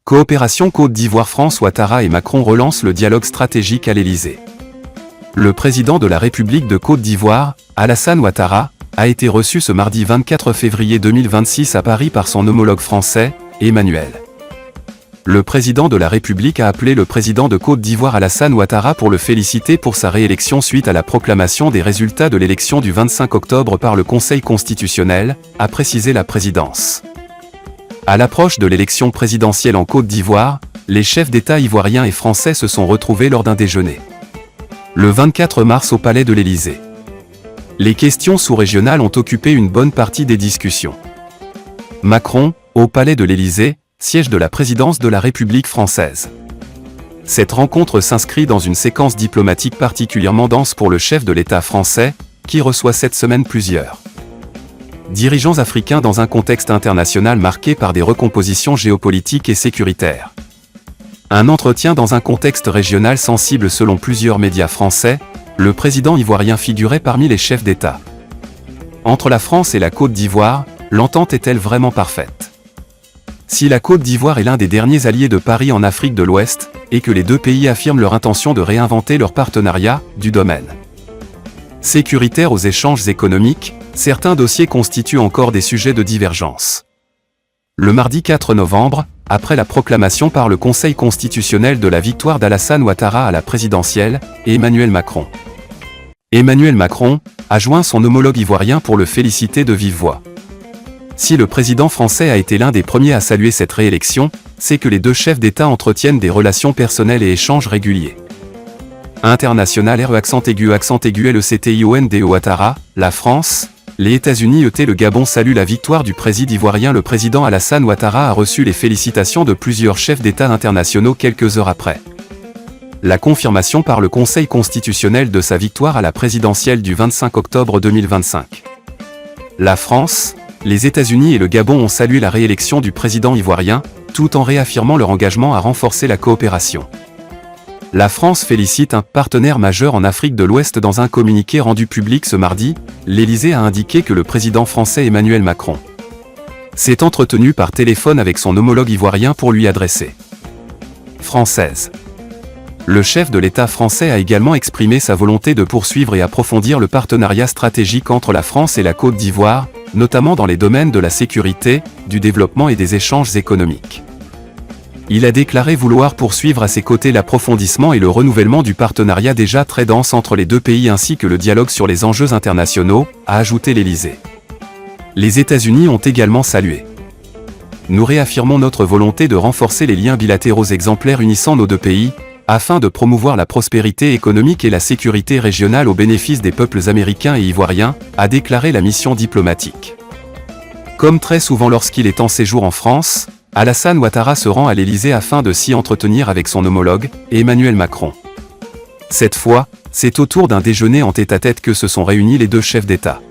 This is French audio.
Coopération Côte d'Ivoire-France. Ouattara et Macron relancent le dialogue stratégique à l'Élysée. Le président de la République de Côte d'Ivoire, Alassane Ouattara, a été reçu ce mardi 24 février 2026 à Paris par son homologue français, Emmanuel. Le président de la République a appelé le président de Côte d'Ivoire Alassane Ouattara pour le féliciter pour sa réélection suite à la proclamation des résultats de l'élection du 25 octobre par le Conseil constitutionnel, a précisé la présidence. À l'approche de l'élection présidentielle en Côte d'Ivoire, les chefs d'État ivoiriens et français se sont retrouvés lors d'un déjeuner. Le 24 mars au Palais de l'Élysée. Les questions sous-régionales ont occupé une bonne partie des discussions. Macron, au Palais de l'Élysée, siège de la présidence de la République française. Cette rencontre s'inscrit dans une séquence diplomatique particulièrement dense pour le chef de l'État français, qui reçoit cette semaine plusieurs dirigeants africains dans un contexte international marqué par des recompositions géopolitiques et sécuritaires. Un entretien dans un contexte régional sensible selon plusieurs médias français, le président ivoirien figurait parmi les chefs d'État. Entre la France et la Côte d'Ivoire, l'entente est-elle vraiment parfaite? Si la Côte d'Ivoire est l'un des derniers alliés de Paris en Afrique de l'Ouest, et que les deux pays affirment leur intention de réinventer leur partenariat, du domaine sécuritaire aux échanges économiques, certains dossiers constituent encore des sujets de divergence. Le mardi 4 novembre, après la proclamation par le Conseil constitutionnel de la victoire d'Alassane Ouattara à la présidentielle, Emmanuel Macron a joint son homologue ivoirien pour le féliciter de vive voix. Si le président français a été l'un des premiers à saluer cette réélection, c'est que les deux chefs d'État entretiennent des relations personnelles et échanges réguliers. International accent aigu LECTIONDE Ouattara, la France, les États-Unis le Gabon saluent la victoire du président ivoirien. Le président Alassane Ouattara a reçu les félicitations de plusieurs chefs d'État internationaux quelques heures après la confirmation par le Conseil constitutionnel de sa victoire à la présidentielle du 25 octobre 2025. La France, les États-Unis et le Gabon ont salué la réélection du président ivoirien, tout en réaffirmant leur engagement à renforcer la coopération. La France félicite un partenaire majeur en Afrique de l'Ouest. Dans un communiqué rendu public ce mardi, l'Élysée a indiqué que le président français Emmanuel Macron s'est entretenu par téléphone avec son homologue ivoirien pour lui adresser française. Le chef de l'État français a également exprimé sa volonté de poursuivre et approfondir le partenariat stratégique entre la France et la Côte d'Ivoire, notamment dans les domaines de la sécurité, du développement et des échanges économiques. Il a déclaré vouloir poursuivre à ses côtés l'approfondissement et le renouvellement du partenariat déjà très dense entre les deux pays ainsi que le dialogue sur les enjeux internationaux, a ajouté l'Élysée. Les États-Unis ont également salué. Nous réaffirmons notre volonté de renforcer les liens bilatéraux exemplaires unissant nos deux pays, afin de promouvoir la prospérité économique et la sécurité régionale au bénéfice des peuples américains et ivoiriens, a déclaré la mission diplomatique. Comme très souvent lorsqu'il est en séjour en France, Alassane Ouattara se rend à l'Élysée afin de s'y entretenir avec son homologue, Emmanuel Macron. Cette fois, c'est autour d'un déjeuner en tête-à-tête que se sont réunis les deux chefs d'État.